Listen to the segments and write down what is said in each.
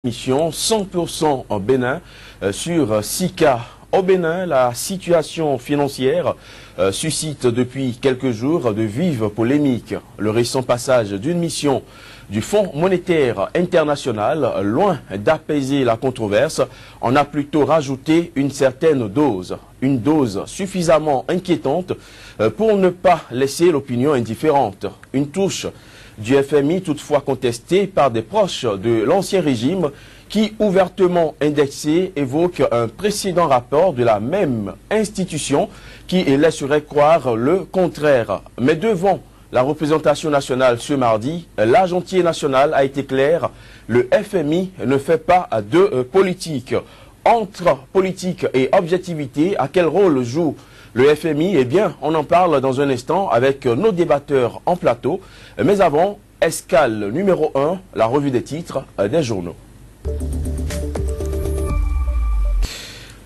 Mission 100% en Bénin sur 6 cas. Au Bénin, la situation financière suscite depuis quelques jours de vives polémiques. Le récent passage d'une mission du Fonds monétaire international, loin d'apaiser la controverse, en a plutôt rajouté une certaine dose. Une dose suffisamment inquiétante pour ne pas laisser l'opinion indifférente. Une touche du FMI toutefois contestée par des proches de l'ancien régime qui, ouvertement indexé, évoque un précédent rapport de la même institution qui laisserait croire le contraire. Mais devant la représentation nationale ce mardi, l'agentier national a été clair, le FMI ne fait pas de politique. Entre politique et objectivité, à quel rôle joue le FMI? Eh bien, on en parle dans un instant avec nos débatteurs en plateau. Mais avant, escale numéro 1, la revue des titres des journaux.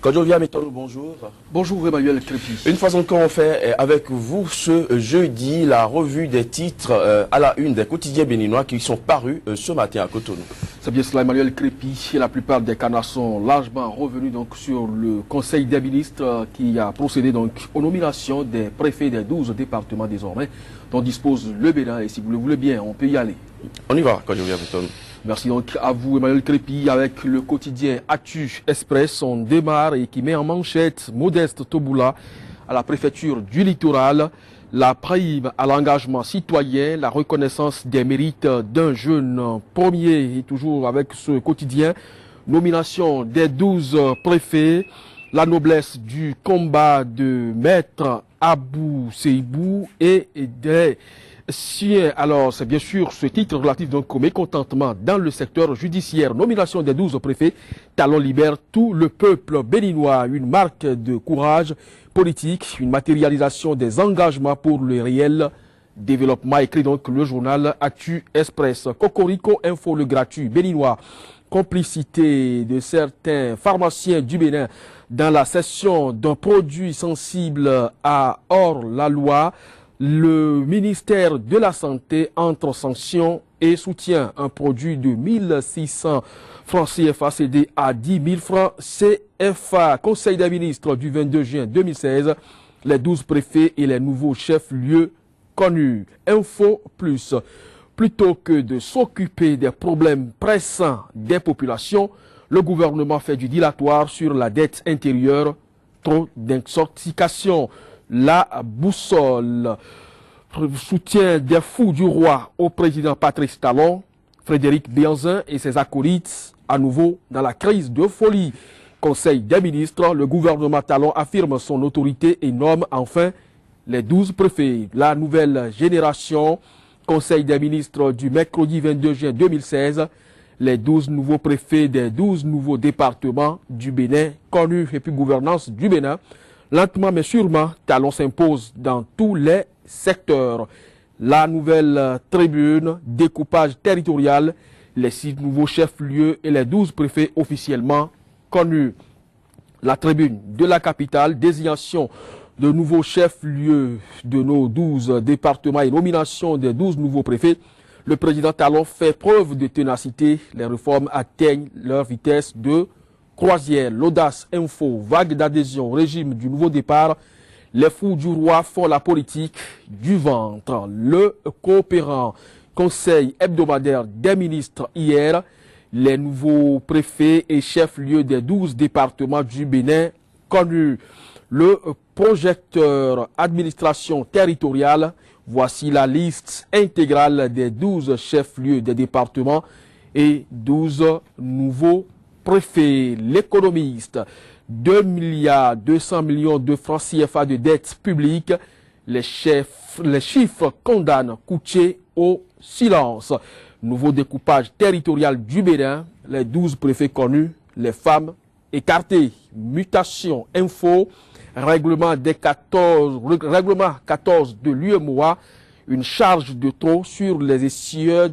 Kodjovia Metolo, bonjour. Bonjour Emmanuel Crépi. Une fois encore, on fait avec vous ce jeudi la revue des titres à la une des quotidiens béninois qui sont parus ce matin à Cotonou. C'est bien cela, Emmanuel Crépi. La plupart des canards sont largement revenus donc, sur le Conseil des ministres qui a procédé donc, aux nominations des préfets des 12 départements désormais dont dispose le Bénin. Et si vous le voulez bien, on peut y aller. On y va, Kodjovia Metolo. Merci donc à vous Emmanuel Crépi avec le quotidien Actu Express. On démarre et qui met en manchette Modeste Toboula à la préfecture du littoral. La prime à l'engagement citoyen, la reconnaissance des mérites d'un jeune premier et toujours avec ce quotidien. Nomination des 12 préfets, la noblesse du combat de Maître Abou Seibou et des siens. Alors, c'est bien sûr ce titre relatif donc au mécontentement dans le secteur judiciaire. Nomination des 12 préfets, talon libère tout le peuple béninois. Une marque de courage politique, une matérialisation des engagements pour le réel développement. Écrit donc le journal Actu Express. Cocorico Info, le gratuit béninois. Complicité de certains pharmaciens du Bénin dans la cession d'un produit sensible à hors la loi. Le ministère de la Santé entre sanctions et soutient un produit de 1600 francs CFA cédé à 10 000 francs CFA. Conseil des ministres du 22 juin 2016, les 12 préfets et les nouveaux chefs-lieux connus. Info Plus. Plutôt que de s'occuper des problèmes pressants des populations, le gouvernement fait du dilatoire sur la dette intérieure, trop d'intoxication. La boussole. Soutien des fous du roi au président Patrice Talon, Frédéric Bianzin et ses acolytes à nouveau dans la crise de folie. Conseil des ministres, le gouvernement Talon affirme son autorité et nomme enfin les 12 préfets. La nouvelle génération, Conseil des ministres du mercredi 22 juin 2016, les 12 nouveaux préfets des 12 nouveaux départements du Bénin connus et puis gouvernance du Bénin. Lentement mais sûrement, Talon s'impose dans tous les secteurs. La nouvelle tribune, découpage territorial, les 6 nouveaux chefs-lieux et les 12 préfets officiellement connus. La tribune de la capitale, désignation de nouveaux chefs-lieux de nos 12 départements et nomination des 12 nouveaux préfets. Le président Talon fait preuve de ténacité. Les réformes atteignent leur vitesse de croisière. L'audace info, vague d'adhésion au régime du nouveau départ. Les fous du roi font la politique du ventre. Le coopérant conseil hebdomadaire des ministres hier. Les nouveaux préfets et chefs-lieux des 12 départements du Bénin connus. Le projecteur administration territoriale. Voici la liste intégrale des 12 chefs-lieux des départements et 12 nouveaux préfet, l'économiste, 2,2 milliards de francs CFA de dette publique. Les chiffres condamnent Kouché au silence. Nouveau découpage territorial du Bénin, les 12 préfets connus, les femmes écartées. Mutation info, règlement 14 de l'UEMOA, une charge de trop sur les essieux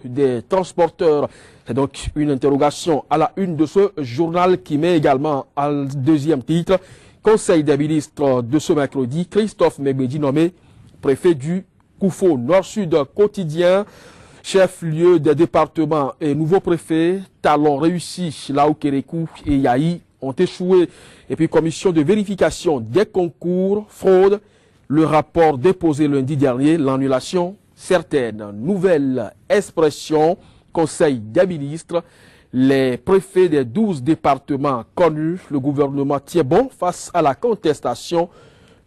des transporteurs. C'est donc une interrogation à la une de ce journal qui met également en deuxième titre Conseil des ministres de ce mercredi, Christophe Megbedi nommé préfet du Koufo Nord-Sud quotidien. Chef-lieu des départements et nouveaux préfets, Talon réussi, Laoukérékou et Yaï ont échoué. Et puis commission de vérification des concours, fraude, le rapport déposé lundi dernier, l'annulation certaine. Nouvelle expression, conseil des ministres, les préfets des 12 départements connus, le gouvernement tient bon face à la contestation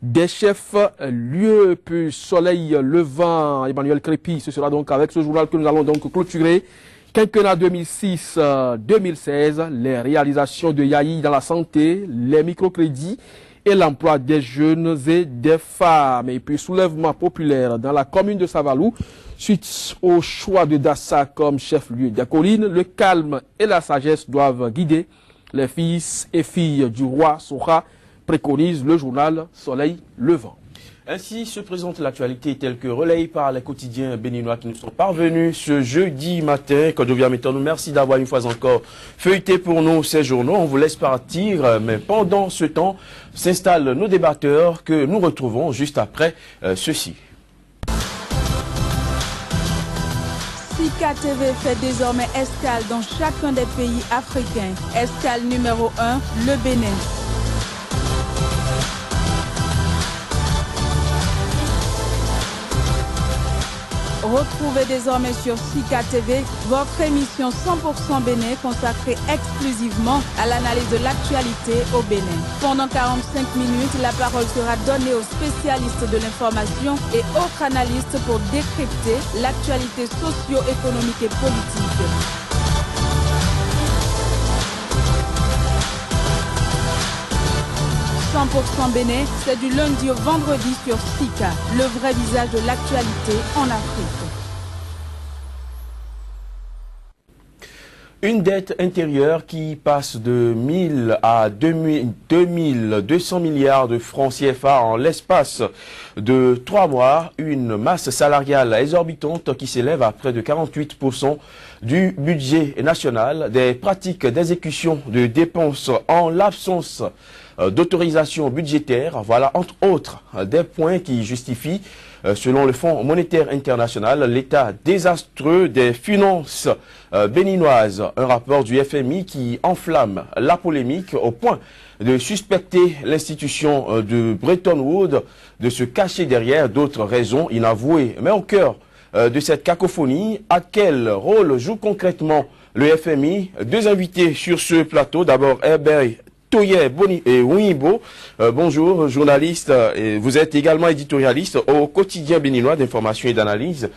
des chefs lieux, puis soleil levant, Emmanuel Crépi. Ce sera donc avec ce journal que nous allons donc clôturer. Quinquennat 2006-2016, les réalisations de Yaï dans la santé, les microcrédits et l'emploi des jeunes et des femmes. Et puis soulèvement populaire dans la commune de Savalou, suite au choix de Dassa comme chef-lieu des collines, le calme et la sagesse doivent guider les fils et filles du roi Soha, préconise le journal Soleil Levant. Ainsi se présente l'actualité telle que relayée par les quotidiens béninois qui nous sont parvenus ce jeudi matin. Kodjovia Métonou, merci d'avoir une fois encore feuilleté pour nous ces journaux. On vous laisse partir, mais pendant ce temps s'installent nos débatteurs que nous retrouvons juste après ceci. Sika TV fait désormais escale dans chacun des pays africains. Escale numéro 1, le Bénin. Retrouvez désormais sur Sika TV votre émission 100% Bénin consacrée exclusivement à l'analyse de l'actualité au Bénin. Pendant 45 minutes, la parole sera donnée aux spécialistes de l'information et autres analystes pour décrypter l'actualité socio-économique et politique. « 100% Bénin, c'est du lundi au vendredi sur Sika, le vrai visage de l'actualité en Afrique. Une dette intérieure qui passe de 1000 à 2200 milliards de francs CFA en l'espace de 3 mois. Une masse salariale exorbitante qui s'élève à près de 48% du budget national. Des pratiques d'exécution de dépenses en l'absence d'autorisation budgétaire. Voilà entre autres des points qui justifient, selon le Fonds monétaire international, l'état désastreux des finances béninoises. Un rapport du FMI qui enflamme la polémique au point de suspecter l'institution de Bretton Woods de se cacher derrière d'autres raisons inavouées. Mais au cœur de cette cacophonie, à quel rôle joue concrètement le FMI? Deux invités sur ce plateau. D'abord, Herbert Toye Boni et Wibo, bonjour, journaliste, et vous êtes également éditorialiste au quotidien béninois d'information et d'analyse,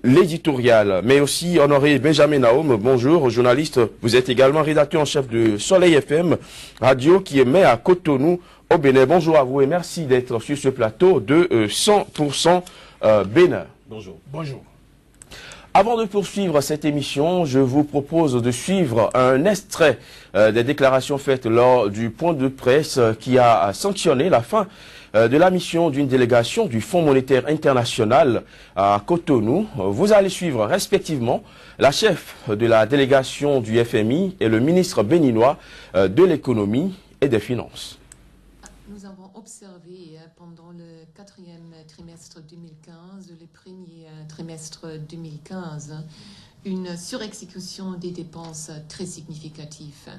l'éditorial, mais aussi Honoré Benjamin Naum, bonjour, journaliste, vous êtes également rédacteur en chef de Soleil FM, radio qui émet à Cotonou au Bénin. Bonjour à vous et merci d'être sur ce plateau de 100% Bénin. Bonjour. Bonjour. Avant de poursuivre cette émission, je vous propose de suivre un extrait des déclarations faites lors du point de presse qui a sanctionné la fin de la mission d'une délégation du Fonds monétaire international à Cotonou. Vous allez suivre respectivement la chef de la délégation du FMI et le ministre béninois de l'économie et des finances. Nous avons observé pendant le quatrième trimestre 2015, le premier trimestre 2015, une surexécution des dépenses très significative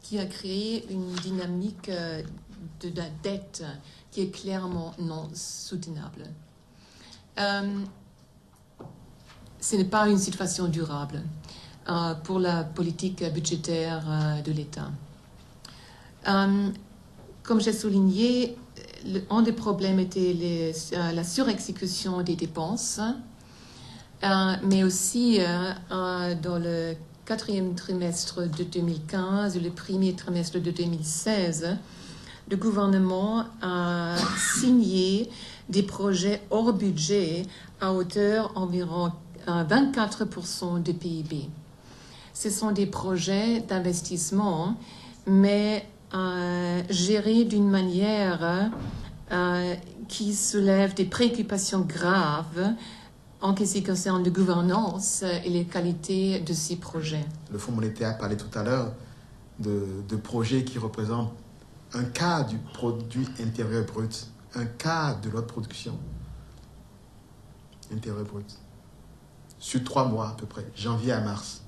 qui a créé une dynamique de la dette qui est clairement non soutenable. Ce n'est pas une situation durable pour la politique budgétaire de l'État. Comme j'ai souligné, un des problèmes était la surexécution des dépenses, mais aussi dans le quatrième trimestre de 2015 et le premier trimestre de 2016, le gouvernement a signé des projets hors budget à hauteur environ 24% de PIB. Ce sont des projets d'investissement, mais gérés d'une manière qui soulève des préoccupations graves en ce qui concerne la gouvernance et les qualités de ces projets. Le Fonds monétaire a parlé tout à l'heure de projets qui représentent un quart du produit intérieur brut, un quart de notre production intérieure brute. sur 3 mois à peu près, janvier à mars,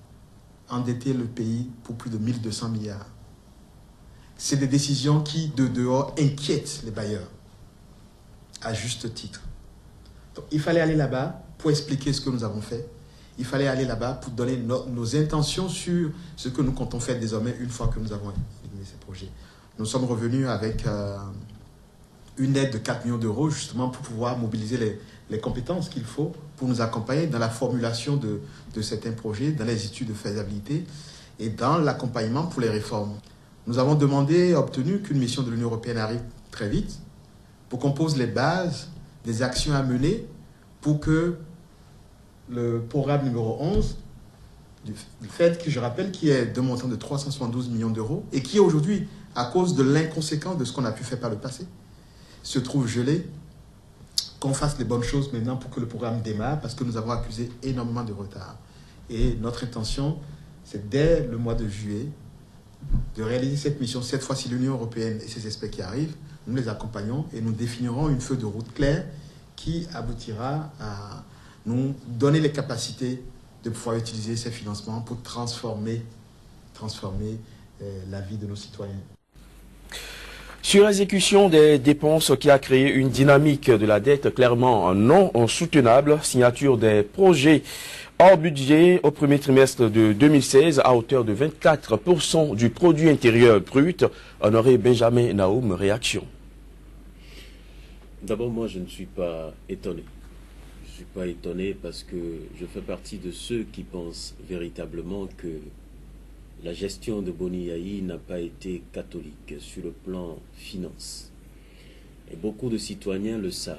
endetter le pays pour plus de 1200 milliards. C'est des décisions qui, de dehors, inquiètent les bailleurs, à juste titre. Donc, il fallait aller là-bas pour expliquer ce que nous avons fait. Il fallait aller là-bas pour donner nos intentions sur ce que nous comptons faire désormais une fois que nous avons éliminé ces projets. Nous sommes revenus avec une aide de 4 millions d'euros justement pour pouvoir mobiliser les compétences qu'il faut pour nous accompagner dans la formulation de certains projets, dans les études de faisabilité et dans l'accompagnement pour les réformes. Nous avons demandé et obtenu qu'une mission de l'Union européenne arrive très vite pour qu'on pose les bases des actions à mener pour que le programme numéro 11, du fait que je rappelle qui est de montant de 372 millions d'euros et qui aujourd'hui, à cause de l'inconséquence de ce qu'on a pu faire par le passé, se trouve gelé, qu'on fasse les bonnes choses maintenant pour que le programme démarre parce que nous avons accusé énormément de retard. Et notre intention, c'est dès le mois de juillet de réaliser cette mission. Cette fois-ci, l'Union européenne et ses experts qui arrivent, nous les accompagnons et nous définirons une feuille de route claire qui aboutira à nous donner les capacités de pouvoir utiliser ces financements pour transformer la vie de nos citoyens. Sur l'exécution des dépenses qui a créé une dynamique de la dette clairement non soutenable, signature des projets hors budget au premier trimestre de 2016 à hauteur de 24% du produit intérieur brut. Honoré Benjamin Naoum, réaction. D'abord, moi, je ne suis pas étonné. Je ne suis pas étonné parce que je fais partie de ceux qui pensent véritablement que la gestion de Boni Yayi n'a pas été catholique sur le plan finance. Et beaucoup de citoyens le savent.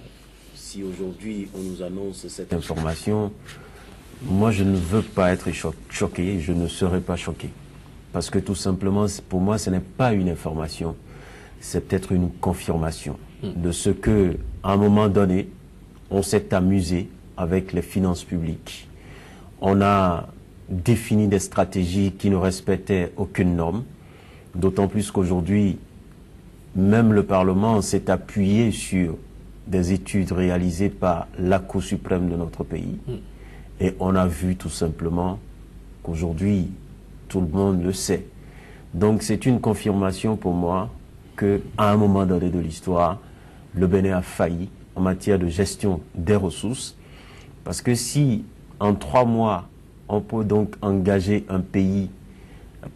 Si aujourd'hui on nous annonce cette information, moi je ne veux pas être choqué, je ne serai pas choqué. Parce que tout simplement, pour moi, ce n'est pas une information, c'est peut-être une confirmation de ce que, à un moment donné, on s'est amusé avec les finances publiques. On a défini des stratégies qui ne respectaient aucune norme, d'autant plus qu'aujourd'hui, même le Parlement s'est appuyé sur des études réalisées par la Cour suprême de notre pays. Et on a vu tout simplement qu'aujourd'hui, tout le monde le sait. Donc c'est une confirmation pour moi qu'à un moment donné de l'histoire, le Bénin a failli en matière de gestion des ressources. Parce que si en 3 mois, on peut donc engager un pays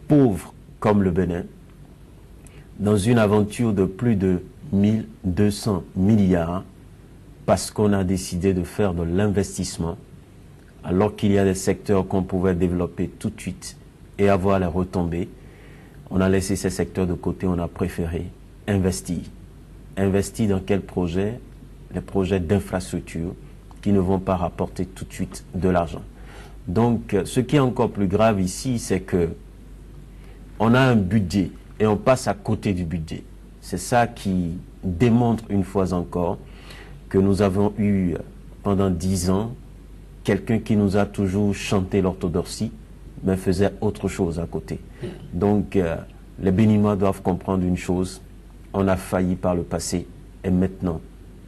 pauvre comme le Bénin dans une aventure de plus de 1200 milliards parce qu'on a décidé de faire de l'investissement alors qu'il y a des secteurs qu'on pouvait développer tout de suite et avoir les retombées. On a laissé ces secteurs de côté, on a préféré investir. Investir dans quels projets? Les projets d'infrastructure qui ne vont pas rapporter tout de suite de l'argent. Donc, ce qui est encore plus grave ici, c'est que on a un budget et on passe à côté du budget. C'est ça qui démontre une fois encore que nous avons eu pendant 10 ans quelqu'un qui nous a toujours chanté l'orthodoxie, mais faisait autre chose à côté. Donc, les Béninois doivent comprendre une chose, on a failli par le passé et maintenant,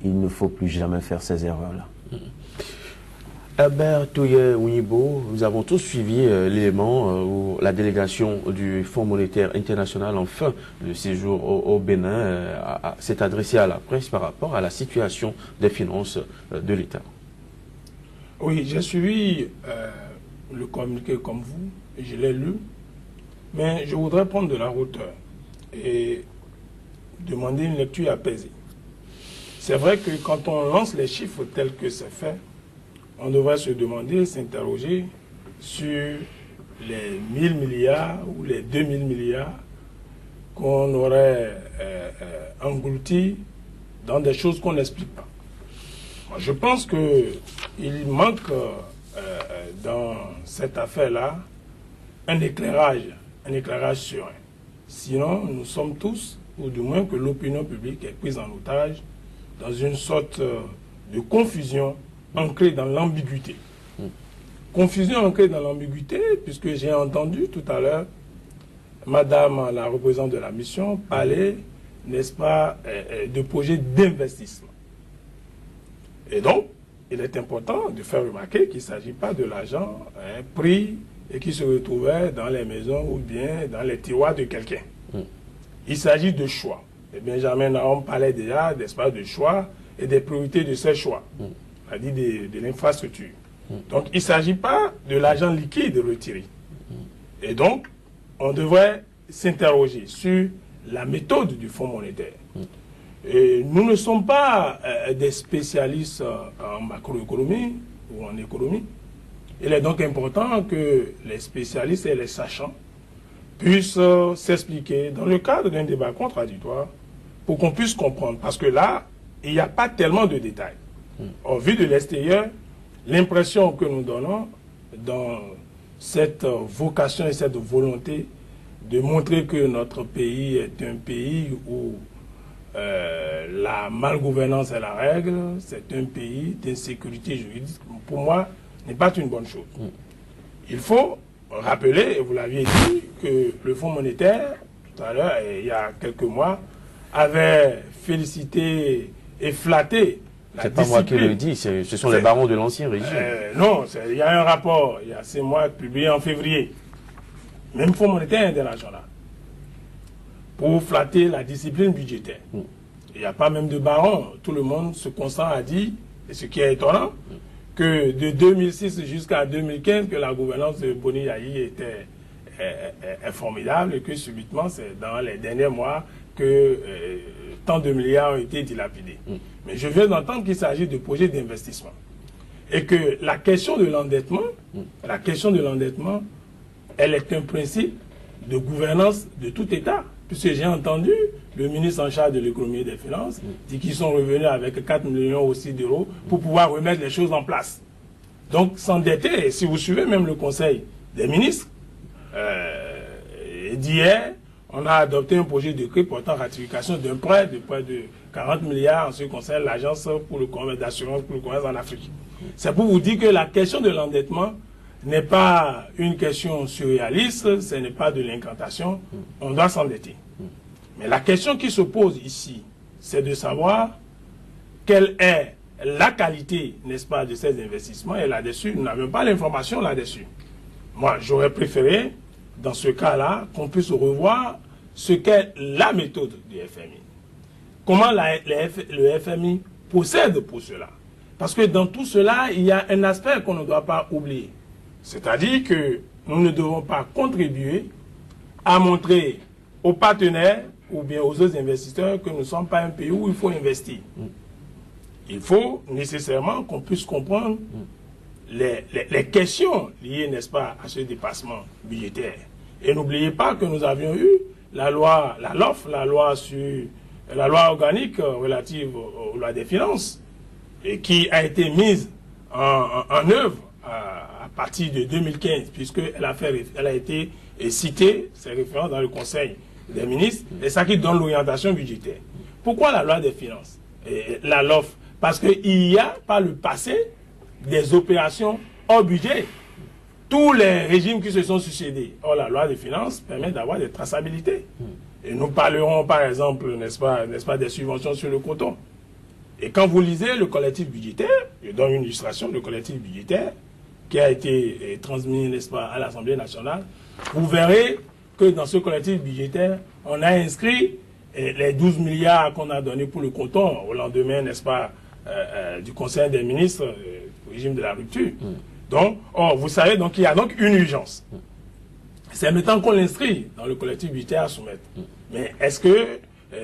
il ne faut plus jamais faire ces erreurs-là. Herbert Touye-Ouibo, nous avons tous suivi l'élément où la délégation du Fonds monétaire international en fin de séjour au Bénin s'est adressée à la presse par rapport à la situation des finances de l'État. Oui, j'ai suivi le communiqué comme vous, et je l'ai lu, mais je voudrais prendre de la hauteur et demander une lecture apaisée. C'est vrai que quand on lance les chiffres tels que c'est fait, on devrait se demander, s'interroger sur les 1000 milliards ou les 2000 milliards qu'on aurait engloutis dans des choses qu'on n'explique pas. Moi, je pense qu'il manque dans cette affaire-là un éclairage serein. Sinon, nous sommes tous, ou du moins que l'opinion publique est prise en otage dans une sorte de confusion ancrée dans l'ambiguïté. Confusion ancrée dans l'ambiguïté, puisque j'ai entendu tout à l'heure Madame la représentante de la mission parler, n'est-ce pas, de projets d'investissement. Et donc, il est important de faire remarquer qu'il ne s'agit pas de l'argent pris et qui se retrouvait dans les maisons ou bien dans les tiroirs de quelqu'un. Il s'agit de choix. Et Benjamin Nahom parlait déjà d'espace de choix et des priorités de ces choix, c'est-à-dire de l'infrastructure. Donc il ne s'agit pas de l'argent liquide retiré. Et donc, on devrait s'interroger sur la méthode du Fonds monétaire. Et nous ne sommes pas des spécialistes en macroéconomie ou en économie. Il est donc important que les spécialistes et les sachants puissent s'expliquer dans le cadre d'un débat contradictoire pour qu'on puisse comprendre. Parce que là, il n'y a pas tellement de détails. Au vu de l'extérieur, l'impression que nous donnons dans cette vocation et cette volonté de montrer que notre pays est un pays où la malgouvernance est la règle, c'est un pays d'insécurité juridique, pour moi, n'est pas une bonne chose. Il faut rappeler, et vous l'aviez dit, que le Fonds monétaire, tout à l'heure, il y a quelques mois, avait félicité et flatté la discipline. C'est pas moi qui le dis, ce sont les barons de l'ancien régime. Non, il y a un rapport, il y a 6 mois, publié en février, même Fonds monétaire international, pour flatter la discipline budgétaire. Il n'y a pas même de baron, tout le monde se consent à dire, et ce qui est étonnant, que de 2006 jusqu'à 2015, que la gouvernance de Boni Yayi était formidable et que subitement, c'est dans les derniers mois que tant de milliards ont été dilapidés. Mais je viens d'entendre qu'il s'agit de projets d'investissement. Et que la question de l'endettement, elle est un principe de gouvernance de tout État. Puisque j'ai entendu le ministre en charge de l'économie et des finances dire qu'ils sont revenus avec 4 millions aussi d'euros pour pouvoir remettre les choses en place. Donc s'endetter, si vous suivez même le conseil des ministres, d'hier, on a adopté un projet de décret portant ratification d'un prêt de près de 40 milliards en ce qui concerne l'agence pour le commerce d'assurance pour le commerce en Afrique. C'est pour vous dire que la question de l'endettement n'est pas une question surréaliste, ce n'est pas de l'incantation, on doit s'endetter. Mais la question qui se pose ici, c'est de savoir quelle est la qualité, n'est-ce pas, de ces investissements, et là-dessus, nous n'avons pas l'information là-dessus. Moi, j'aurais préféré, dans ce cas-là, qu'on puisse revoir ce qu'est la méthode du FMI. Comment le FMI procède pour cela. Parce que dans tout cela, il y a un aspect qu'on ne doit pas oublier. C'est-à-dire que nous ne devons pas contribuer à montrer aux partenaires ou bien aux autres investisseurs que nous ne sommes pas un pays où il faut investir. Il faut nécessairement qu'on puisse comprendre les questions liées, n'est-ce pas, à ce dépassement budgétaire. Et n'oubliez pas que nous avions eu la loi organique relative aux lois des finances, et qui a été mise en œuvre à partir de 2015, puisqu'elle a été citée, ces références dans le Conseil des ministres, et ça qui donne l'orientation budgétaire. Pourquoi la loi des finances, la LOF? Parce qu'il y a par le passé des opérations hors budget. Tous les régimes qui se sont succédés. Or, la loi des finances permet d'avoir des traçabilités. Et nous parlerons par exemple, n'est-ce pas, des subventions sur le coton. Et quand vous lisez le collectif budgétaire, je donne une illustration, le collectif budgétaire, qui a été transmis, n'est-ce pas, à l'Assemblée nationale, vous verrez que dans ce collectif budgétaire, on a inscrit les 12 milliards qu'on a donnés pour le coton au lendemain, n'est-ce pas, du Conseil des ministres, au régime de la rupture. Donc, vous savez, donc, il y a donc une urgence. C'est maintenant qu'on l'inscrit dans le collectif budgétaire à soumettre. Mais est-ce que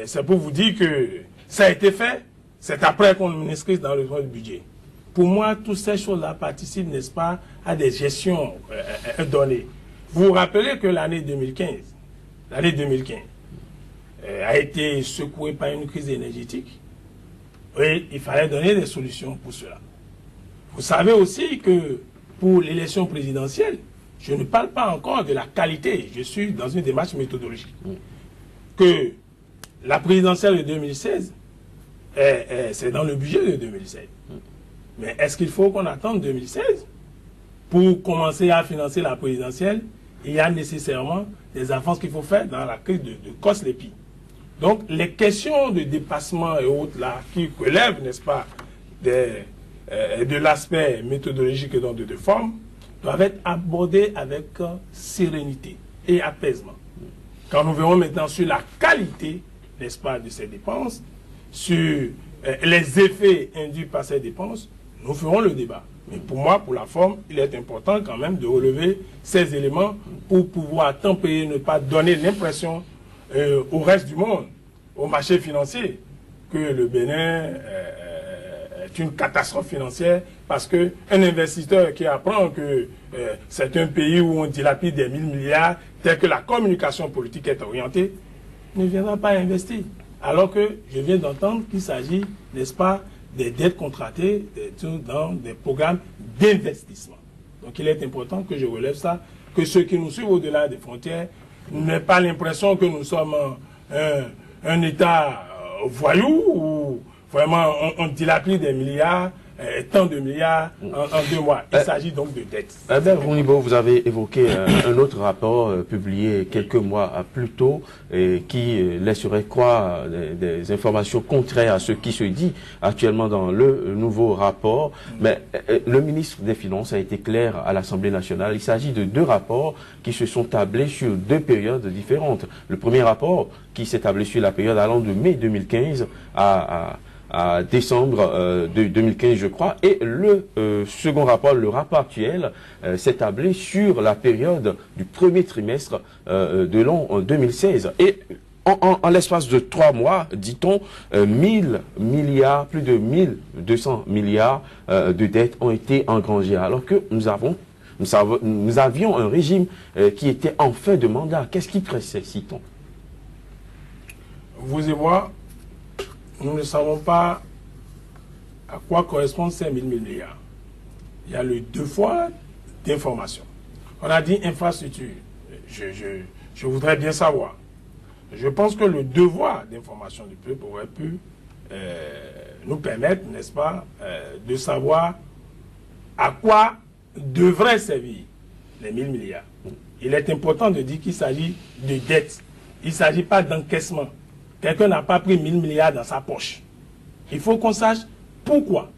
c'est pour vous dire que ça a été fait? C'est après qu'on l'inscrit dans le budget. Pour moi, toutes ces choses-là participent, n'est-ce pas, à des gestions données. Vous vous rappelez que l'année 2015 a été secouée par une crise énergétique. Oui, il fallait donner des solutions pour cela. Vous savez aussi que pour l'élection présidentielle, je ne parle pas encore de la qualité, je suis dans une démarche méthodologique. Que la présidentielle de 2016, c'est dans le budget de 2016. Mais est-ce qu'il faut qu'on attende 2016 pour commencer à financer la présidentielle? Il y a nécessairement des avances qu'il faut faire dans la crise de Koslepi. Donc, les questions de dépassement et autres là, qui relèvent, n'est-ce pas, de l'aspect méthodologique et donc de forme, doivent être abordés avec sérénité et apaisement. Quand nous verrons maintenant sur la qualité, n'est-ce pas, de ces dépenses, sur les effets induits par ces dépenses, nous ferons le débat. Mais pour moi, pour la forme, il est important quand même de relever ces éléments pour pouvoir tempérer, ne pas donner l'impression au reste du monde, au marché financier, que le Bénin est une catastrophe financière parce qu'un investisseur qui apprend que c'est un pays où on dilapide des 1000 milliards, tel que la communication politique est orientée, ne viendra pas investir. Alors que je viens d'entendre qu'il s'agit, n'est-ce pas, des dettes contractées dans des programmes d'investissement. Donc il est important que je relève ça, que ceux qui nous suivent au-delà des frontières n'aient pas l'impression que nous sommes un État voyou où vraiment on dilapide des milliards, tant de milliards en 2 mois. Il s'agit donc de dettes. Albert Rounibo, vous avez évoqué un autre rapport publié quelques mois plus tôt qui laisserait croire des informations contraires à ce qui se dit actuellement dans le nouveau rapport. Mais le ministre des Finances a été clair à l'Assemblée nationale. Il s'agit de 2 rapports qui se sont tablés sur 2 périodes différentes. Le premier rapport qui s'est tablé sur la période allant de mai 2015 à décembre de 2015, je crois, et le second rapport, le rapport actuel, s'est tablé sur la période du premier trimestre de l'an 2016. Et en l'espace de 3 mois, dit-on, 1000 milliards, plus de 1200 milliards de dettes ont été engrangées, alors que nous avions un régime qui était en fin de mandat. Qu'est-ce qui pressait, citons? Vous et moi, nous ne savons pas à quoi correspondent ces 1000 milliards. Il y a le devoir d'information. On a dit infrastructure. Je voudrais bien savoir. Je pense que le devoir d'information du peuple aurait pu nous permettre, n'est-ce pas, de savoir à quoi devraient servir les 1000 milliards. Il est important de dire qu'il s'agit de dettes. Il ne s'agit pas d'encaissement. Quelqu'un n'a pas pris 1000 milliards dans sa poche. Il faut qu'on sache pourquoi.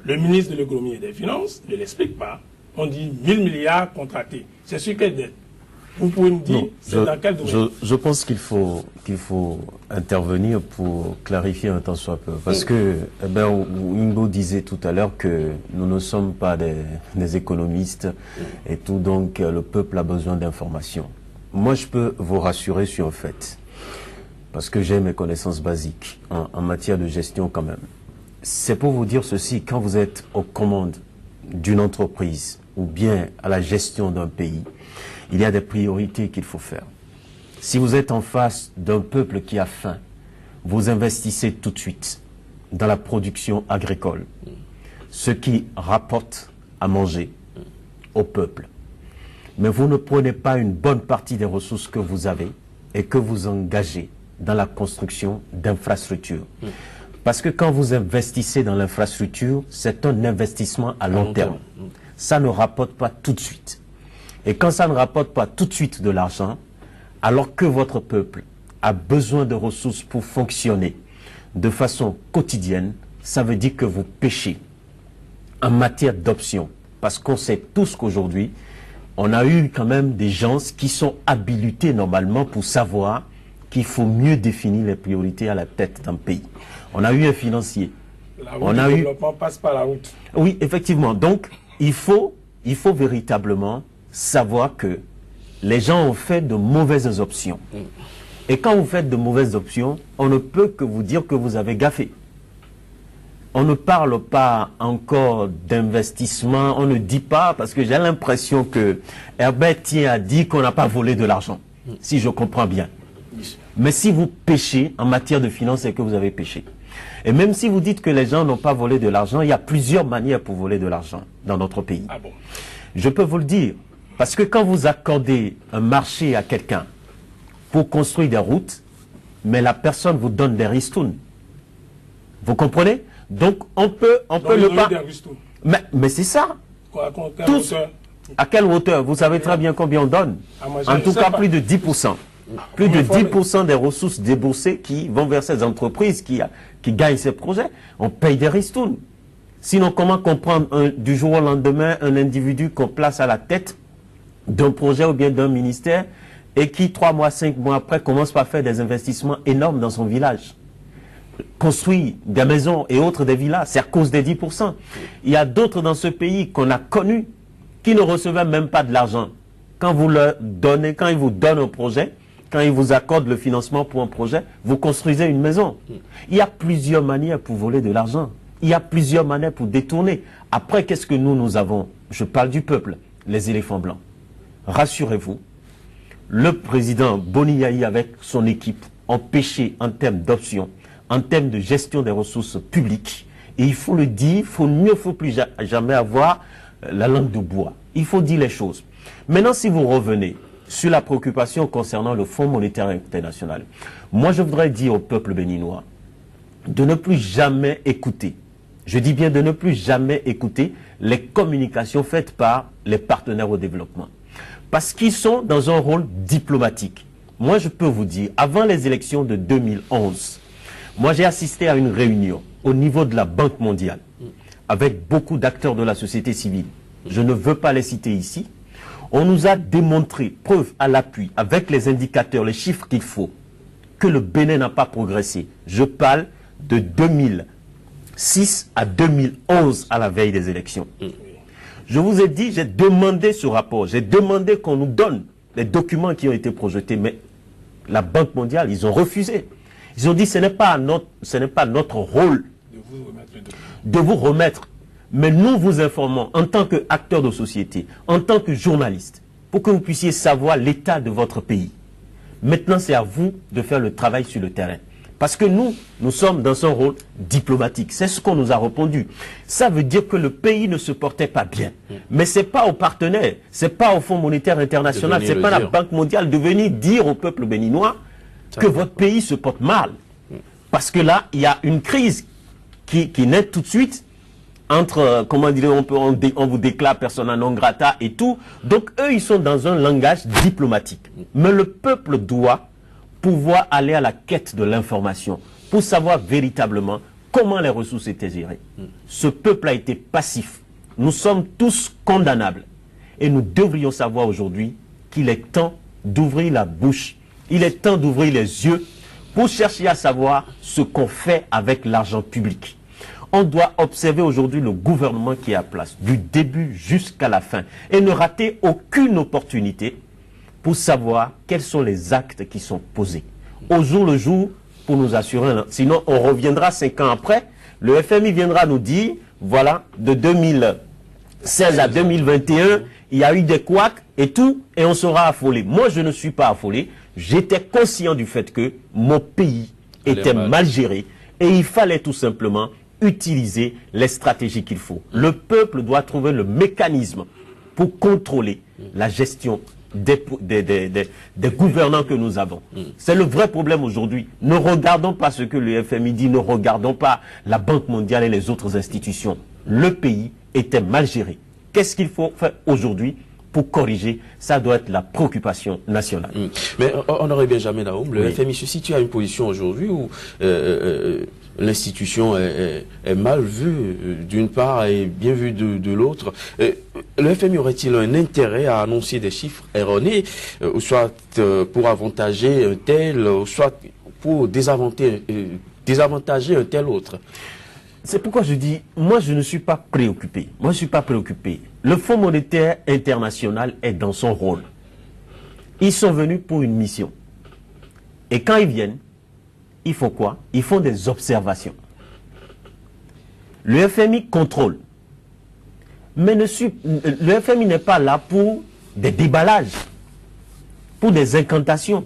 Le ministre de l'économie et des finances ne l'explique pas. On dit 1000 milliards contractés. C'est sur quelle dette? Vous pouvez me dire, c'est dans quel domaine? Je pense qu'il faut intervenir pour clarifier un tant soit peu. Parce que, Ingo disait tout à l'heure que nous ne sommes pas des économistes et tout, donc le peuple a besoin d'informations. Moi, je peux vous rassurer sur un fait. Parce que j'ai mes connaissances basiques en matière de gestion quand même. C'est pour vous dire ceci, quand vous êtes aux commandes d'une entreprise ou bien à la gestion d'un pays, il y a des priorités qu'il faut faire. Si vous êtes en face d'un peuple qui a faim, vous investissez tout de suite dans la production agricole, ce qui rapporte à manger au peuple. Mais vous ne prenez pas une bonne partie des ressources que vous avez et que vous engagez dans la construction d'infrastructures. Parce que quand vous investissez dans l'infrastructure, c'est un investissement à long terme. Ça ne rapporte pas tout de suite. Et quand ça ne rapporte pas tout de suite de l'argent, alors que votre peuple a besoin de ressources pour fonctionner de façon quotidienne, ça veut dire que vous pêchez en matière d'options. Parce qu'on sait tous qu'aujourd'hui, on a eu quand même des gens qui sont habilités normalement pour savoir qu'il faut mieux définir les priorités à la tête d'un pays. On a eu un financier. La route du développement passe par la route. Oui, effectivement. Donc, il faut véritablement savoir que les gens ont fait de mauvaises options. Et quand vous faites de mauvaises options, on ne peut que vous dire que vous avez gaffé. On ne parle pas encore d'investissement, on ne dit pas, parce que j'ai l'impression que Herbert Thier a dit qu'on n'a pas volé de l'argent, si je comprends bien. Mais si vous péchez en matière de finances, c'est que vous avez péché. Et même si vous dites que les gens n'ont pas volé de l'argent, il y a plusieurs manières pour voler de l'argent dans notre pays. Ah bon? Je peux vous le dire. Parce que quand vous accordez un marché à quelqu'un pour construire des routes, mais la personne vous donne des ristournes. Vous comprenez? Donc on peut le pas. Mais c'est ça. Tous, à quelle hauteur? Vous savez très bien combien on donne. En tout cas, plus de 10%. Plus de 10% des ressources déboursées qui vont vers ces entreprises qui gagnent ces projets. On paye des ristournes. Sinon, comment comprendre du jour au lendemain un individu qu'on place à la tête d'un projet ou bien d'un ministère et qui, 3 mois, 5 mois après, commence par faire des investissements énormes dans son village? Construit des maisons et autres des villas, c'est à cause des 10%. Il y a d'autres dans ce pays qu'on a connus qui ne recevaient même pas de l'argent. Quand vous leur donnez, quand ils vous donnent un projet, quand ils vous accordent le financement pour un projet, vous construisez une maison. Il y a plusieurs manières pour voler de l'argent. Il y a plusieurs manières pour détourner. Après, qu'est-ce que nous avons? Je parle du peuple, les éléphants blancs. Rassurez-vous, le président Boni Yayi avec son équipe ont péché en termes d'options, en termes de gestion des ressources publiques. Et il faut le dire, il ne faut plus jamais avoir la langue de bois. Il faut dire les choses. Maintenant, si vous revenez sur la préoccupation concernant le Fonds monétaire international, moi je voudrais dire au peuple béninois de ne plus jamais écouter, je dis bien de ne plus jamais écouter les communications faites par les partenaires au développement. Parce qu'ils sont dans un rôle diplomatique. Moi je peux vous dire, avant les élections de 2011, moi j'ai assisté à une réunion au niveau de la Banque mondiale avec beaucoup d'acteurs de la société civile. Je ne veux pas les citer ici. On nous a démontré, preuve à l'appui, avec les indicateurs, les chiffres qu'il faut, que le Bénin n'a pas progressé. Je parle de 2006 à 2011 à la veille des élections. Je vous ai dit, j'ai demandé ce rapport, j'ai demandé qu'on nous donne les documents qui ont été projetés, mais la Banque mondiale, ils ont refusé. Ils ont dit, ce n'est pas notre rôle de vous remettre. Mais nous vous informons en tant qu'acteurs de société, en tant que journalistes, pour que vous puissiez savoir l'état de votre pays. Maintenant, c'est à vous de faire le travail sur le terrain. Parce que nous sommes dans un rôle diplomatique. C'est ce qu'on nous a répondu. Ça veut dire que le pays ne se portait pas bien. Mais ce n'est pas aux partenaires, ce n'est pas au Fonds monétaire international, ce n'est pas la Banque mondiale de venir dire au peuple béninois que votre pays se porte mal. Parce que là, il y a une crise qui naît tout de suite entre, comment dire, on vous déclare persona non grata et tout. Donc, eux, ils sont dans un langage diplomatique. Mais le peuple doit pouvoir aller à la quête de l'information pour savoir véritablement comment les ressources étaient gérées. Ce peuple a été passif. Nous sommes tous condamnables. Et nous devrions savoir aujourd'hui qu'il est temps d'ouvrir la bouche. Il est temps d'ouvrir les yeux pour chercher à savoir ce qu'on fait avec l'argent public. On doit observer aujourd'hui le gouvernement qui est à place, du début jusqu'à la fin, et ne rater aucune opportunité pour savoir quels sont les actes qui sont posés. Au jour le jour, pour nous assurer, sinon on reviendra 5 ans après, le FMI viendra nous dire, voilà, de 2016 à 2021, il y a eu des couacs et tout, et on sera affolé. Moi, je ne suis pas affolé, j'étais conscient du fait que mon pays était mal géré, et il fallait tout simplement utiliser les stratégies qu'il faut. Le peuple doit trouver le mécanisme pour contrôler la gestion des gouvernants que nous avons. C'est le vrai problème aujourd'hui. Ne regardons pas ce que le FMI dit, ne regardons pas la Banque mondiale et les autres institutions. Le pays était mal géré. Qu'est-ce qu'il faut faire aujourd'hui pour corriger? Ça doit être la préoccupation nationale. Mais Honoré Benjamin Naoum, le FMI se situe à une position aujourd'hui où l'institution est mal vue d'une part et bien vue de l'autre. Le FMI aurait-il un intérêt à annoncer des chiffres erronés, ou soit pour avantager un tel, ou soit pour désavantager un tel autre? C'est pourquoi je dis, moi je ne suis pas préoccupé. Moi je ne suis pas préoccupé. Le Fonds monétaire international est dans son rôle. Ils sont venus pour une mission. Et quand ils viennent, ils font quoi? Ils font des observations. Le FMI contrôle. Mais le FMI n'est pas là pour des déballages, pour des incantations.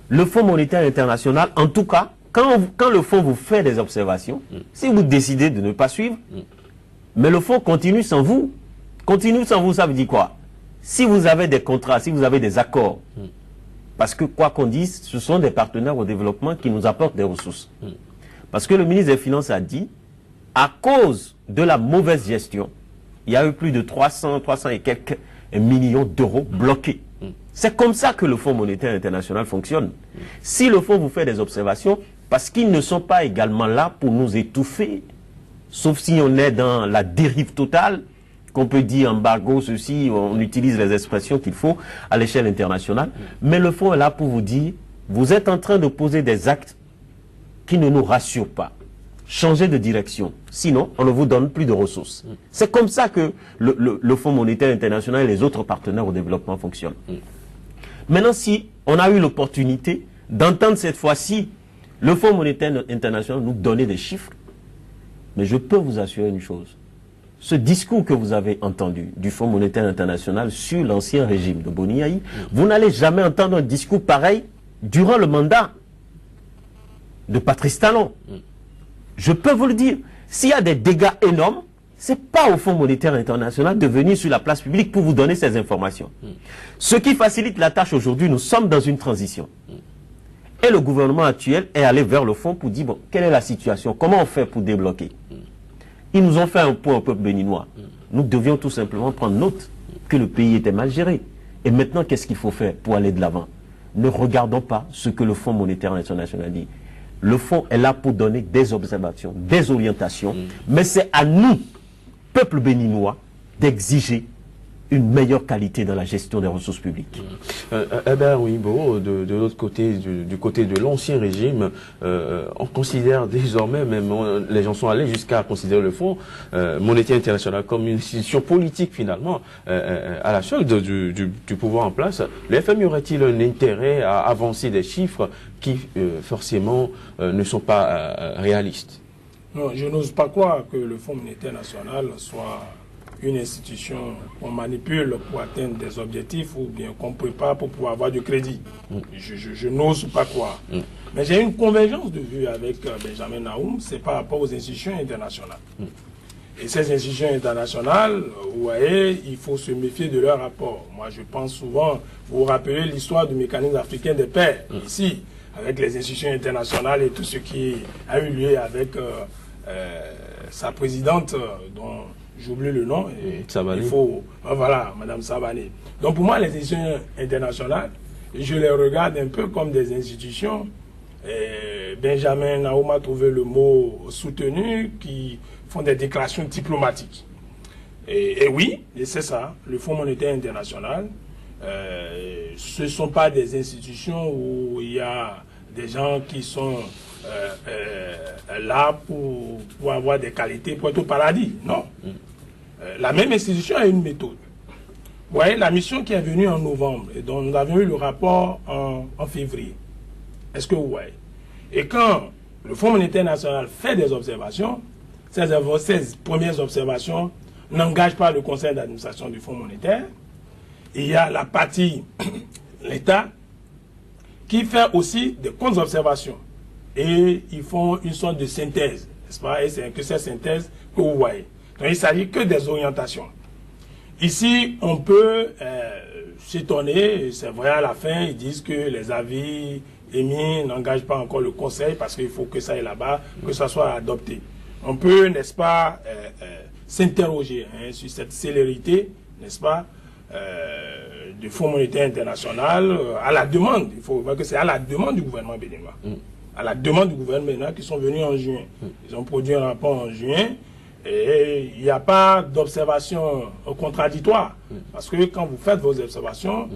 Le Fonds monétaire international, en tout cas, quand le fonds vous fait des observations, si vous décidez de ne pas suivre, mais le fonds continue sans vous. Continue sans vous, ça veut dire quoi? Si vous avez des contrats, si vous avez des accords, parce que quoi qu'on dise, ce sont des partenaires au développement qui nous apportent des ressources. Parce que le ministre des Finances a dit, à cause de la mauvaise gestion, il y a eu plus de 300 et quelques millions d'euros bloqués. C'est comme ça que le Fonds monétaire international fonctionne. Si le fonds vous fait des observations, parce qu'ils ne sont pas également là pour nous étouffer sauf si on est dans la dérive totale, qu'on peut dire embargo, ceci, on utilise les expressions qu'il faut à l'échelle internationale. Mais le fonds est là pour vous dire, vous êtes en train de poser des actes qui ne nous rassurent pas. Changez de direction, sinon on ne vous donne plus de ressources. C'est comme ça que le Fonds monétaire international et les autres partenaires au développement fonctionnent. Maintenant, si on a eu l'opportunité d'entendre cette fois-ci le Fonds monétaire international nous donner des chiffres, mais je peux vous assurer une chose. Ce discours que vous avez entendu du Fonds monétaire international sur l'ancien régime de Boni Yayi, vous n'allez jamais entendre un discours pareil durant le mandat de Patrice Talon. Je peux vous le dire, s'il y a des dégâts énormes, ce n'est pas au Fonds monétaire international de venir sur la place publique pour vous donner ces informations. Ce qui facilite la tâche aujourd'hui, nous sommes dans une transition. Et le gouvernement actuel est allé vers le fonds pour dire, bon, quelle est la situation? Comment on fait pour débloquer? Ils nous ont fait un point au peuple béninois. Nous devions tout simplement prendre note que le pays était mal géré. Et maintenant, qu'est-ce qu'il faut faire pour aller de l'avant? Ne regardons pas ce que le Fonds monétaire international dit. Le fonds est là pour donner des observations, des orientations, mais c'est à nous, peuple béninois, d'exiger une meilleure qualité dans la gestion des ressources publiques. Oui, bon, de l'autre côté, du côté de l'ancien régime, on considère désormais, même les gens sont allés jusqu'à considérer le Fonds monétaire international comme une institution politique finalement, à la solde du pouvoir en place. Le FMI aurait-il un intérêt à avancer des chiffres qui forcément ne sont pas réalistes? Non, je n'ose pas croire que le Fonds monétaire national soit une institution qu'on manipule pour atteindre des objectifs ou bien qu'on prépare pour pouvoir avoir du crédit. Je n'ose pas croire. Mais j'ai une convergence de vue avec Benjamin Naoum, c'est par rapport aux institutions internationales. Et ces institutions internationales, vous voyez, il faut se méfier de leur rapport. Moi, je pense souvent, vous vous rappelez l'histoire du mécanisme africain des pairs, ici, avec les institutions internationales et tout ce qui a eu lieu avec sa présidente, dont j'oublie le nom, et il faut, voilà, Madame Savané. Donc pour moi, les institutions internationales, je les regarde un peu comme des institutions. Benjamin Naoum a trouvé le mot soutenu, qui font des déclarations diplomatiques. Et oui, et c'est ça, le Fonds monétaire international, ce ne sont pas des institutions où il y a des gens qui sont là pour avoir des qualités pour être au paradis. Non. La même institution a une méthode. Vous voyez, la mission qui est venue en novembre et dont nous avions eu le rapport en février. Est-ce que vous voyez? Et quand le Fonds monétaire national fait des observations, ces premières observations n'engagent pas le conseil d'administration du Fonds monétaire. Il y a la partie, l'État, qui fait aussi des contre-observations. Et ils font une sorte de synthèse, n'est-ce pas? Et c'est que cette synthèse que vous voyez. Donc il ne s'agit que des orientations. Ici, on peut s'étonner, c'est vrai, à la fin, ils disent que les avis émis n'engagent pas encore le conseil parce qu'il faut que ça aille là-bas, que ça soit adopté. On peut, n'est-ce pas, s'interroger sur cette célérité, n'est-ce pas, du Fonds monétaire international à la demande. Il faut voir que c'est à la demande du gouvernement béninois. À la demande du gouvernement béninois qui sont venus en juin. Ils ont produit un rapport en juin et il n'y a pas d'observation contradictoire. Parce que quand vous faites vos observations,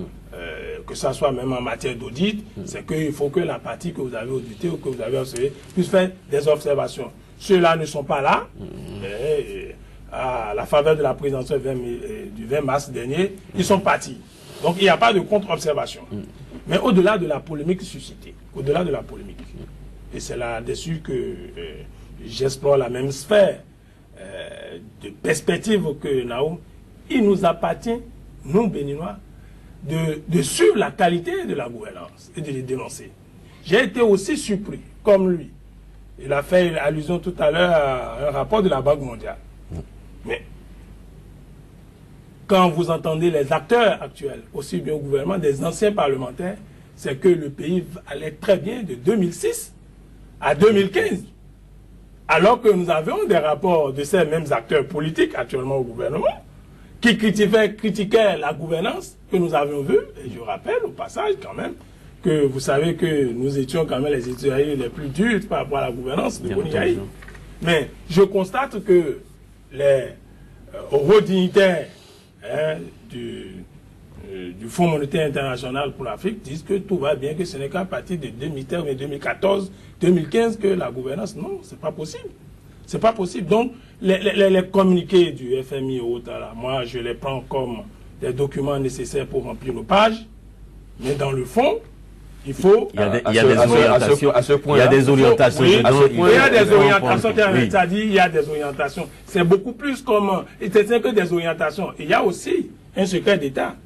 que ce soit même en matière d'audit, c'est qu'il faut que la partie que vous avez auditée ou que vous avez observée puisse faire des observations. Ceux-là ne sont pas là. À la faveur de la présidentielle du 20 mars dernier, ils sont partis. Donc il n'y a pas de contre-observation. Mais au-delà de la polémique suscitée, au-delà de la polémique, et c'est là-dessus que j'explore la même sphère de perspective que Naoum, il nous appartient, nous Béninois, de suivre la qualité de la gouvernance et de les dénoncer. J'ai été aussi surpris, comme lui. Il a fait allusion tout à l'heure à un rapport de la Banque mondiale. Mais quand vous entendez les acteurs actuels, aussi bien au gouvernement, des anciens parlementaires, c'est que le pays allait très bien de 2006 à 2015. Alors que nous avions des rapports de ces mêmes acteurs politiques actuellement au gouvernement, qui critiquaient la gouvernance que nous avions vue. Et je rappelle au passage quand même que vous savez que nous étions quand même les citoyens les plus durs par rapport à la gouvernance de Boni Yayi. Mais je constate que les hauts dignitaires du Fonds monétaire international pour l'Afrique disent que tout va bien, que ce n'est qu'à partir de 2014, 2015 que la gouvernance, non, c'est pas possible. C'est pas possible. Donc, les communiqués du FMI et autres, là, moi, je les prends comme des documents nécessaires pour remplir nos pages. Mais dans le fond, il faut... Il y a des orientations. À ce point, il y a des orientations. Oui, dedans, il y a des orientations. Oui. C'est-à-dire, il y a des orientations. C'est beaucoup plus comme... C'est que des orientations. Il y a aussi un secret d'État.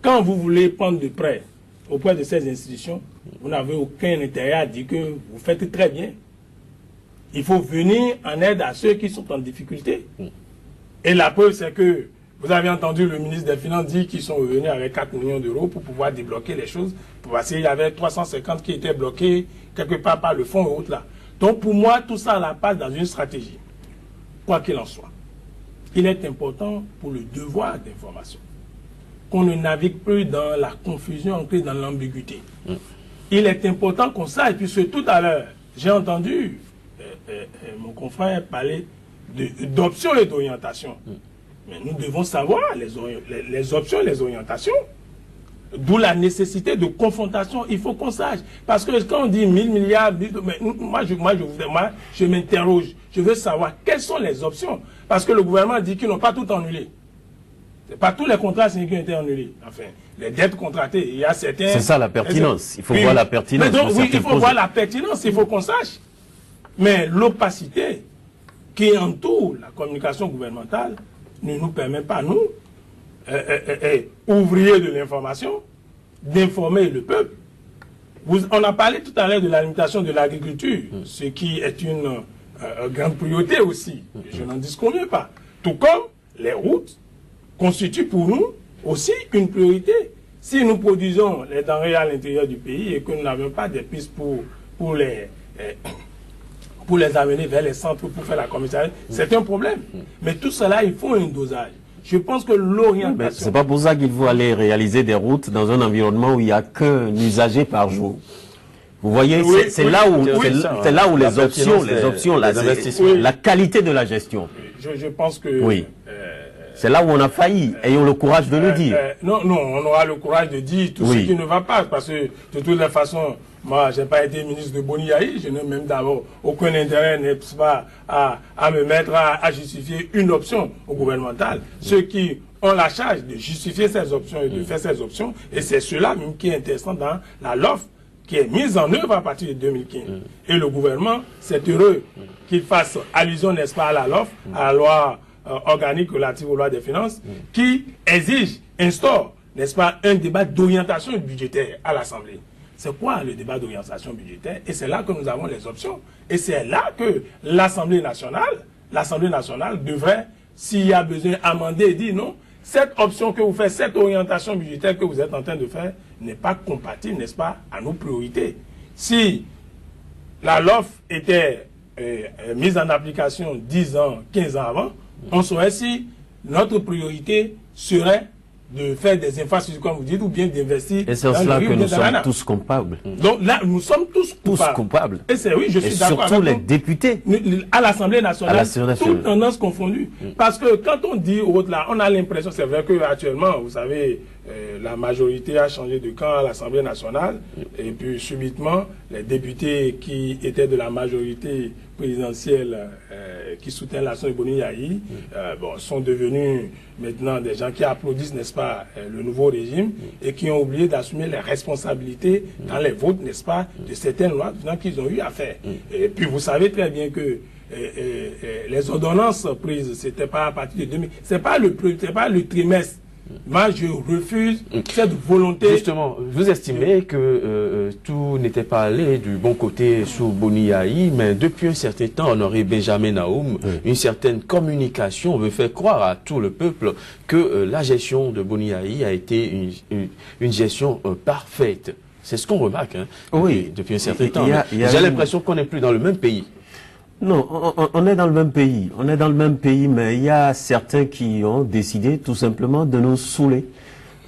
Quand vous voulez prendre de prêts auprès de ces institutions, vous n'avez aucun intérêt à dire que vous faites très bien. Il faut venir en aide à ceux qui sont en difficulté. Et la preuve, c'est que vous avez entendu le ministre des Finances dire qu'ils sont revenus avec 4 millions d'euros pour pouvoir débloquer les choses. Parce qu'il y avait 350 qui étaient bloqués quelque part par le fonds et autres là. Donc pour moi, tout ça la passe dans une stratégie. Quoi qu'il en soit, il est important pour le devoir d'information qu'on ne navigue plus dans la confusion, ancrée dans l'ambiguïté. Il est important qu'on sache, puisque tout à l'heure, j'ai entendu mon confrère parler d'options et d'orientation. Mais nous devons savoir les options et les orientations. D'où la nécessité de confrontation. Il faut qu'on sache. Parce que quand on dit 1000 milliards, moi je m'interroge. Je veux savoir quelles sont les options. Parce que le gouvernement dit qu'ils n'ont pas tout annulé. C'est pas tous les contrats qui ont été annulés. Enfin, les dettes contractées, il y a certains... C'est ça la pertinence. Il faut voir la pertinence. Mais donc, oui, il faut voir la pertinence, il faut qu'on sache. Mais l'opacité qui entoure la communication gouvernementale ne nous permet pas, nous, ouvriers de l'information, d'informer le peuple. On a parlé tout à l'heure de la limitation de l'agriculture, ce qui est une grande priorité aussi. Je n'en disconviens pas. Tout comme les routes constituent pour nous aussi une priorité. Si nous produisons les denrées à l'intérieur du pays et que nous n'avons pas des pistes pour les amener vers les centres pour faire la commercialisation, c'est un problème. Mais tout cela, il faut un dosage. Je pense que l'orientation... C'est pas pour ça qu'il faut aller réaliser des routes dans un environnement où il n'y a qu'un usager par jour. Vous voyez, oui, c'est là où les options, la qualité de la gestion. Je pense que... Oui. C'est là où on a failli. Ayons le courage de le dire. Non, on aura le courage de dire tout ce qui ne va pas. Parce que, de toutes les façons, moi, je n'ai pas été ministre de Boni Yayi. Je n'ai même d'abord aucun intérêt, n'est-ce pas, à me mettre à justifier une option au gouvernemental. Ceux qui ont la charge de justifier ces options et de faire ces options, et c'est cela même qui est intéressant dans la LOF, qui est mise en œuvre à partir de 2015. Et le gouvernement, c'est heureux qu'il fasse allusion, n'est-ce pas, à la LOF, à la loi organique relative aux lois des finances, qui exige, instaure, n'est-ce pas, un débat d'orientation budgétaire à l'Assemblée. C'est quoi le débat d'orientation budgétaire? Et c'est là que nous avons les options. Et c'est là que l'Assemblée nationale devrait, s'il y a besoin, amender et dire non, cette option que vous faites, cette orientation budgétaire que vous êtes en train de faire, n'est pas compatible, n'est-ce pas, à nos priorités. Si la LOF était mise en application 10 ans, 15 ans avant, on saurait si notre priorité serait de faire des infrastructures, comme vous dites, ou bien d'investir. Et c'est en cela que nous sommes tous coupables. Donc là, nous sommes tous coupables. Et c'est oui, je suis d'accord. Surtout les députés. À l'Assemblée nationale, toutes tendances confondues. Parce que quand on dit autre là, on a l'impression, c'est vrai qu'actuellement, vous savez, la majorité a changé de camp à l'Assemblée nationale. Et puis subitement, les députés qui étaient de la majorité présidentielle qui soutiennent l'action de Boni Yayi sont devenus maintenant des gens qui applaudissent, n'est-ce pas, le nouveau régime et qui ont oublié d'assumer les responsabilités dans les votes, n'est-ce pas, de certaines lois qu'ils ont eu à faire. Et puis vous savez très bien que les ordonnances prises, c'était pas à partir de 2000, c'est pas le trimestre. Moi, je refuse cette volonté. Justement, vous estimez que tout n'était pas allé du bon côté sous Boni Yayi, mais depuis un certain temps, Honoré Benjamin Naoum, une certaine communication veut faire croire à tout le peuple que la gestion de Boni Yayi a été une gestion parfaite. C'est ce qu'on remarque depuis un certain temps. J'ai l'impression qu'on n'est plus dans le même pays. Non, on est dans le même pays. On est dans le même pays, mais il y a certains qui ont décidé tout simplement de nous saouler,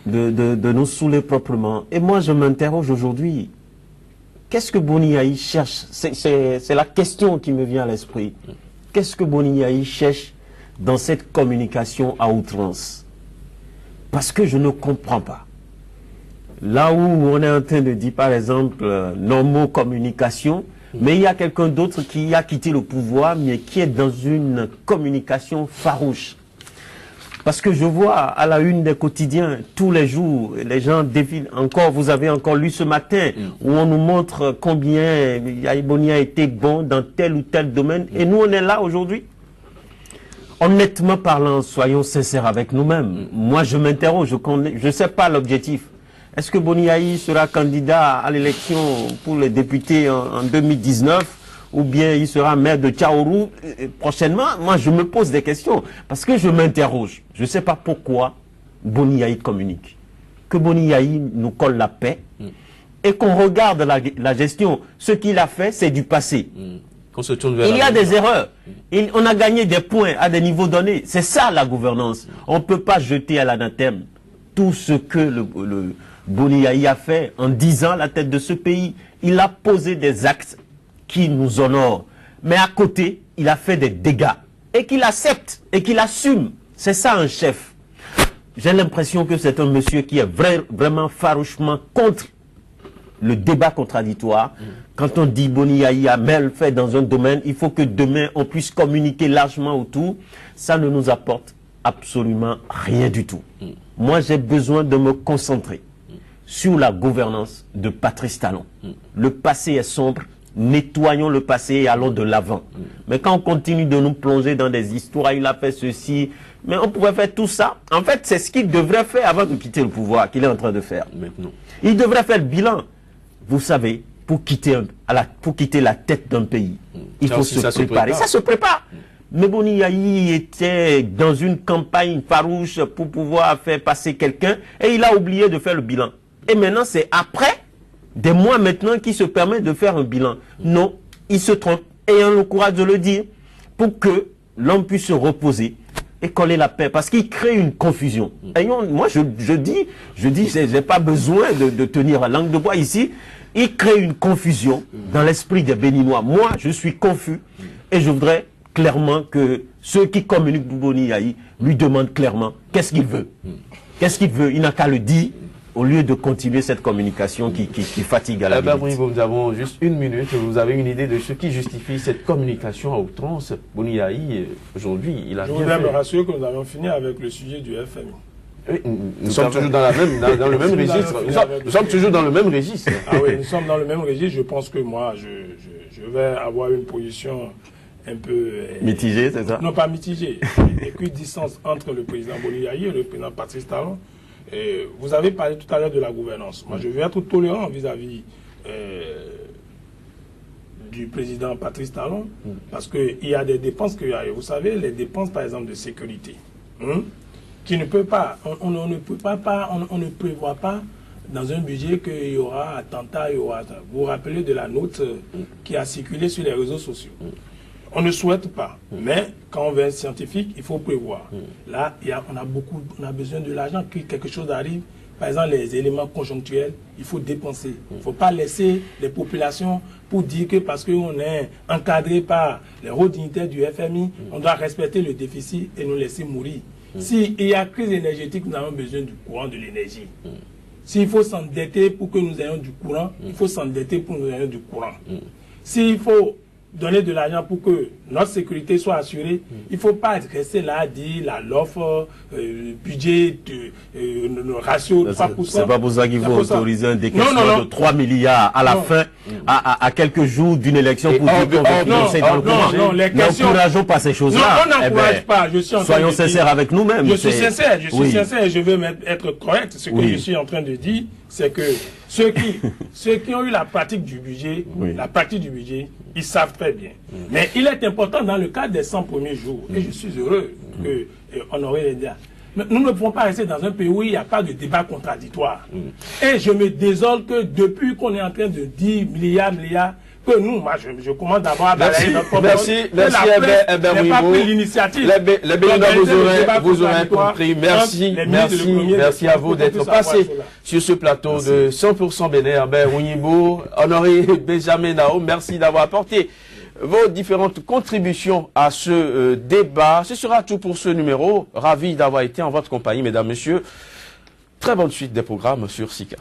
de nous saouler proprement. Et moi, je m'interroge aujourd'hui, qu'est-ce que Boni Yayi cherche? C'est la question qui me vient à l'esprit. qu'est-ce que Boni Yayi cherche dans cette communication à outrance? Parce que je ne comprends pas. Là où on est en train de dire, par exemple, normaux communication, mais il y a quelqu'un d'autre qui a quitté le pouvoir, mais qui est dans une communication farouche. Parce que je vois à la une des quotidiens, tous les jours, les gens défilent encore, vous avez encore lu ce matin, où on nous montre combien Yayi Boni a été bon dans tel ou tel domaine, et nous on est là aujourd'hui. Honnêtement parlant, soyons sincères avec nous-mêmes. Moi je m'interroge, je ne sais pas l'objectif. Est-ce que Boni Yayi sera candidat à l'élection pour les députés en 2019 ou bien il sera maire de Tchaourou prochainement? Moi, je me pose des questions parce que je m'interroge. Je ne sais pas pourquoi Boni Yayi communique. Que Boni Yayi nous colle la paix et qu'on regarde la gestion. Ce qu'il a fait, c'est du passé. Il y a des erreurs. On a gagné des points à des niveaux donnés. C'est ça la gouvernance. On ne peut pas jeter à l'anathème tout ce que le Boni Yayi a fait en 10 ans à la tête de ce pays. Il a posé des actes qui nous honorent. Mais à côté, il a fait des dégâts. Et qu'il accepte et qu'il assume. C'est ça un chef. J'ai l'impression que c'est un monsieur qui est vraiment farouchement contre le débat contradictoire. Quand on dit Boni Yayi a mal fait dans un domaine, il faut que demain on puisse communiquer largement autour. Ça ne nous apporte absolument rien du tout. Moi, j'ai besoin de me concentrer sur la gouvernance de Patrice Talon. Le passé est sombre, nettoyons le passé et allons de l'avant. Mais quand on continue de nous plonger dans des histoires, il a fait ceci, mais on pourrait faire tout ça. En fait, c'est ce qu'il devrait faire avant de quitter le pouvoir, qu'il est en train de faire. Maintenant. Il devrait faire le bilan. Vous savez, pour quitter la tête d'un pays, il faut se préparer. Ça se prépare. Mais Boni Yayi était dans une campagne farouche pour pouvoir faire passer quelqu'un et il a oublié de faire le bilan. Et maintenant, c'est après, des mois maintenant, qu'il se permet de faire un bilan. Non, il se trompe. Ayons le courage de le dire pour que l'homme puisse se reposer et coller la paix. Parce qu'il crée une confusion. Moi, je dis, j'ai pas besoin de tenir la langue de bois ici. Il crée une confusion dans l'esprit des Béninois. Moi, je suis confus et je voudrais clairement que ceux qui communiquent pour Boni Yayi lui demandent clairement qu'est-ce qu'il veut. Qu'est-ce qu'il veut? Il n'a qu'à le dire au lieu de continuer cette communication qui fatigue à la limite. Oui, nous avons juste une minute. Vous avez une idée de ce qui justifie cette communication à outrance? Boni Yayi, aujourd'hui, il a Je voudrais me rassurer que nous avons fini avec le sujet du FMI. Oui, nous sommes toujours dans le même registre. Nous sommes toujours dans le même registre. Ah oui, nous sommes dans le même registre. Je pense que moi, je vais avoir une position un peu... mitigée, c'est ça? Non, pas mitigée. Équidistance entre le président Boni Yayi et le président Patrice Talon. Vous avez parlé tout à l'heure de la gouvernance. Moi, je vais être tolérant vis-à-vis du président Patrice Talon, parce qu'il y a des dépenses que, vous savez, les dépenses, par exemple, de sécurité, qui ne peut pas, on ne prévoit pas dans un budget qu'il y aura attentat, il y aura... Vous vous rappelez de la note qui a circulé sur les réseaux sociaux. On ne souhaite pas, mais quand on veut être scientifique, il faut prévoir. Là, on a besoin de l'argent, que quelque chose arrive. Par exemple, les éléments conjoncturels, il faut dépenser. Il ne faut pas laisser les populations pour dire que parce qu'on est encadré par les hauts dignitaires du FMI, on doit respecter le déficit et nous laisser mourir. S'il y a crise énergétique, nous avons besoin du courant, de l'énergie. S'il faut s'endetter pour que nous ayons du courant, il faut s'endetter pour que nous ayons du courant. S'il faut donner de l'argent pour que notre sécurité soit assurée, il ne faut pas rester là à dire l'offre, budget, le ratio de 3%. C'est pas pour ça qu'il faut autoriser un décaissement de 3 milliards à la fin, à quelques jours d'une élection pour dire qu'on va financer dans le courant. N'encourageons pas ces choses-là. Non, on n'encourage pas. Soyons sincères avec nous-mêmes. Je suis sincère, et je veux être correct. Ce que je suis en train de dire, c'est que ceux qui ont eu la pratique du budget, ils savent très bien. Mais il est important dans le cadre des 100 premiers jours, et je suis heureux qu'on aurait les dire. Mais nous ne pouvons pas rester dans un pays où il n'y a pas de débat contradictoire. Et je me désole que depuis qu'on est en train de dire milliards, que nous, moi, je commence d'abord à balayer notre problème. Merci, pas pris l'initiative. Les Béninois vous aurez compris. Merci à vous d'être passé sur ce plateau de 100% Bénin. Herbert Ounyibo, Honoré Benjamin Nao, merci d'avoir apporté vos différentes contributions à ce débat. Ce sera tout pour ce numéro. Ravi d'avoir été en votre compagnie, mesdames, messieurs. Très bonne suite des programmes sur SICA.